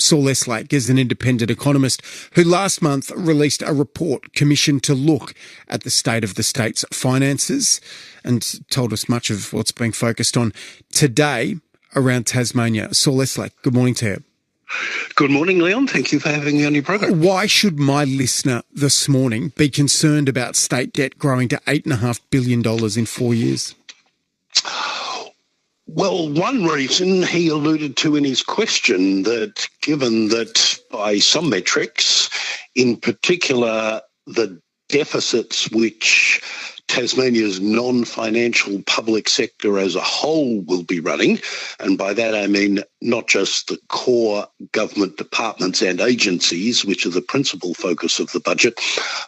Saul Eslake is an independent economist who last month released a report commissioned to look at the state of the state's finances and told us much of what's being focused on today around Tasmania. Saul Eslake, good morning to you. Good morning, Leon. Thank you for having me on your program. Why should my listener this morning be concerned about state debt growing to $8.5 billion in 4 years? Well, one reason he alluded to in his question, that given that by some metrics, in particular the deficits which Tasmania's non-financial public sector as a whole will be running, and by that I mean not just the core government departments and agencies, which are the principal focus of the budget,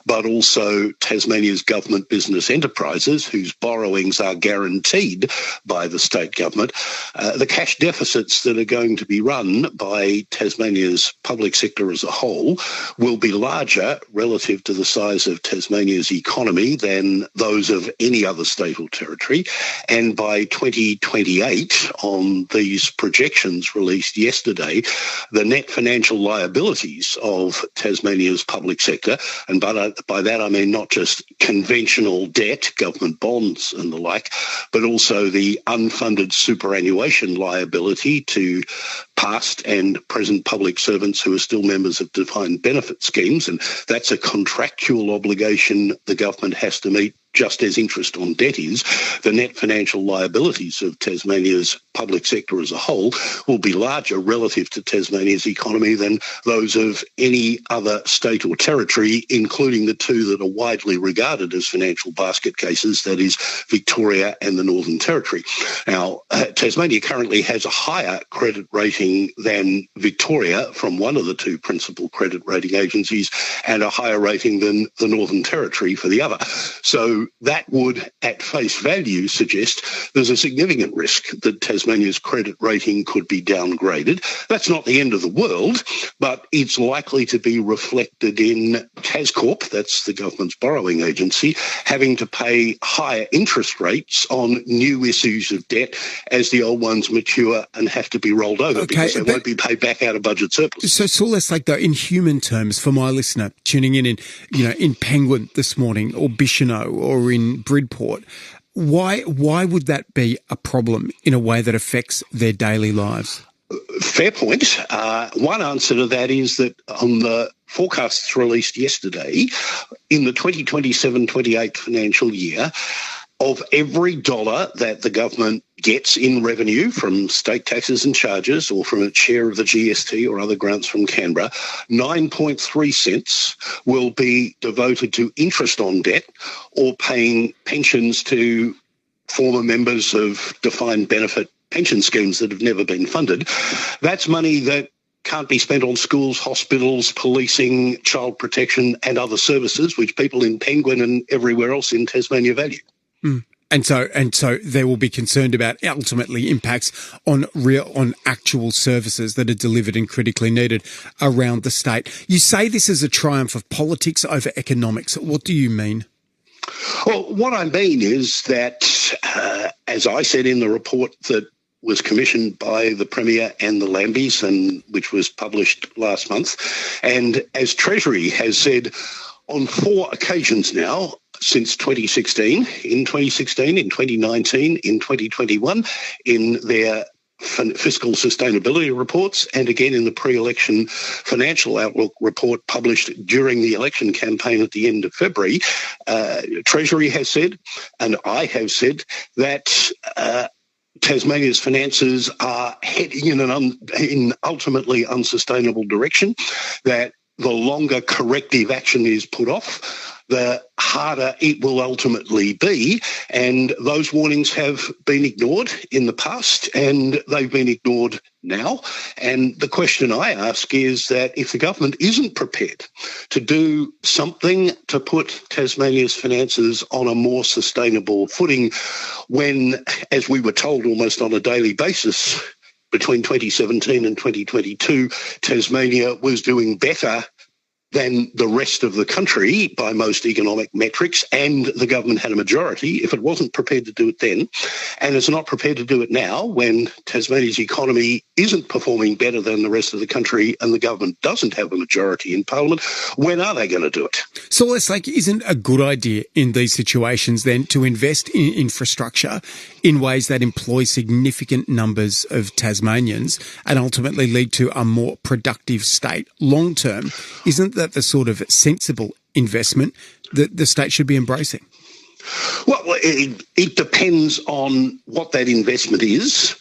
but also Tasmania's government business enterprises, whose borrowings are guaranteed by the state government. The cash deficits that are going to be run by Tasmania's public sector as a whole will be larger relative to the size of Tasmania's economy than those of any other state or territory. And by 2028, on these projections released yesterday, the net financial liabilities of Tasmania's public sector, and by that I mean not just conventional debt, government bonds and the like, but also the unfunded superannuation liability to past and present public servants who are still members of defined benefit schemes, and that's a contractual obligation the government has to meet just as interest on debt is. The net financial liabilities of Tasmania's public sector as a whole will be larger relative to Tasmania's economy than those of any other state or territory, including the two that are widely regarded as financial basket cases, that is Victoria and the Northern Territory. Now, Tasmania currently has a higher credit rating than Victoria from one of the two principal credit rating agencies, and a higher rating than the Northern Territory for the other. So that would, at face value, suggest there's a significant risk that Tasmania's credit rating could be downgraded. That's not the end of the world, but it's likely to be reflected in Tascorp, that's the government's borrowing agency, having to pay higher interest rates on new issues of debt as the old ones mature and have to be rolled over, because they won't be paid back out of budget surplus. So, Saul, that's like, though, in human terms, for my listener tuning in Penguin this morning, or Bicheno, or in Bridport, why would that be a problem in a way that affects their daily lives? Fair point. One answer to that is that on the forecasts released yesterday, in the 2027-28 financial year, of every dollar that the government gets in revenue from state taxes and charges, or from its share of the GST or other grants from Canberra, 9.3 cents will be devoted to interest on debt or paying pensions to former members of defined benefit pension schemes that have never been funded. That's money that can't be spent on schools, hospitals, policing, child protection and other services, which people in Penguin and everywhere else in Tasmania value. Mm. And so they will be concerned about ultimately impacts on actual services that are delivered and critically needed around the state. You say this is a triumph of politics over economics. What do you mean? Well, what I mean is that, as I said in the report that was commissioned by the Premier and the Lambies, and which was published last month, and as Treasury has said on 4 occasions now, since 2016, in 2019, in 2021, in their fiscal sustainability reports, and again in the pre-election financial outlook report published during the election campaign at the end of February, Treasury has said, and I have said, that Tasmania's finances are heading in an ultimately unsustainable direction, that the longer corrective action is put off, the harder it will ultimately be. And those warnings have been ignored in the past, and they've been ignored now. And the question I ask is that if the government isn't prepared to do something to put Tasmania's finances on a more sustainable footing, when, as we were told almost on a daily basis, between 2017 and 2022, Tasmania was doing better than the rest of the country by most economic metrics, and the government had a majority. If it wasn't prepared to do it then, and it's not prepared to do it now, when Tasmania's economy isn't performing better than the rest of the country and the government doesn't have a majority in Parliament, when are they going to do it? So it's like, isn't a good idea in these situations then to invest in infrastructure in ways that employ significant numbers of Tasmanians and ultimately lead to a more productive state long term? Isn't that the sort of sensible investment that the state should be embracing? Well, it depends on what that investment is,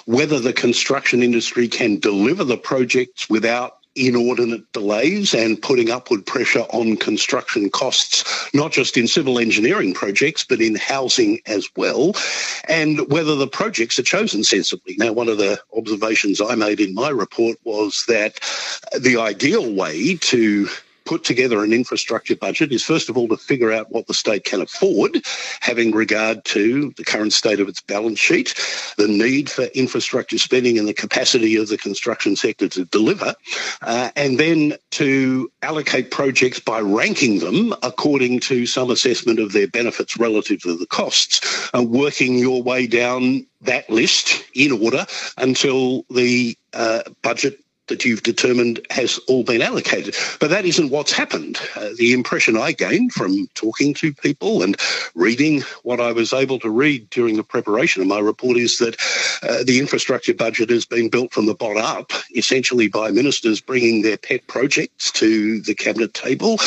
whether the construction industry can deliver the projects without inordinate delays and putting upward pressure on construction costs, not just in civil engineering projects, but in housing as well, and whether the projects are chosen sensibly. Now, one of the observations I made in my report was that the ideal way to put together an infrastructure budget is, first of all, to figure out what the state can afford, having regard to the current state of its balance sheet, the need for infrastructure spending and the capacity of the construction sector to deliver, and then to allocate projects by ranking them according to some assessment of their benefits relative to the costs, and working your way down that list in order until the budget that you've determined has all been allocated. But that isn't what's happened. The impression I gained from talking to people and reading what I was able to read during the preparation of my report is that the infrastructure budget has been built from the bottom up, essentially by ministers bringing their pet projects to the cabinet table,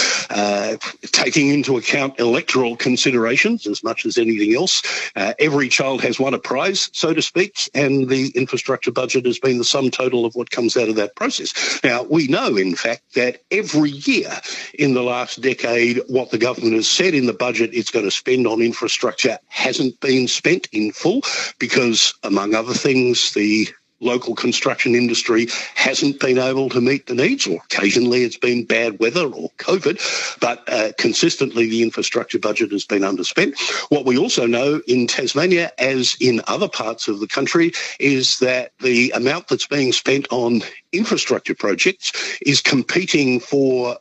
taking into account electoral considerations as much as anything else. Every child has won a prize, so to speak, and the infrastructure budget has been the sum total of what comes out of that process. Now, we know, in fact, that every year in the last decade, what the government has said in the budget it's going to spend on infrastructure hasn't been spent in full because, among other things, the local construction industry hasn't been able to meet the needs, or occasionally it's been bad weather or COVID, but consistently the infrastructure budget has been underspent. What we also know in Tasmania, as in other parts of the country, is that the amount that's being spent on infrastructure projects is competing for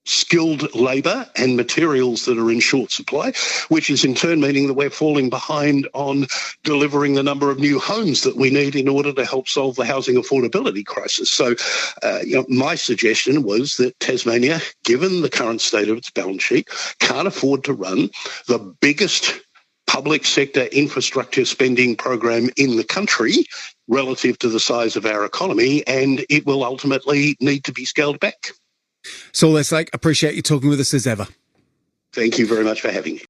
skilled labour and materials that are in short supply, which is in turn meaning that we're falling behind on delivering the number of new homes that we need in order to help solve the housing affordability crisis. So, my suggestion was that Tasmania, given the current state of its balance sheet, can't afford to run the biggest public sector infrastructure spending program in the country relative to the size of our economy, and it will ultimately need to be scaled back. Saul Eslake, appreciate you talking with us as ever. Thank you very much for having me.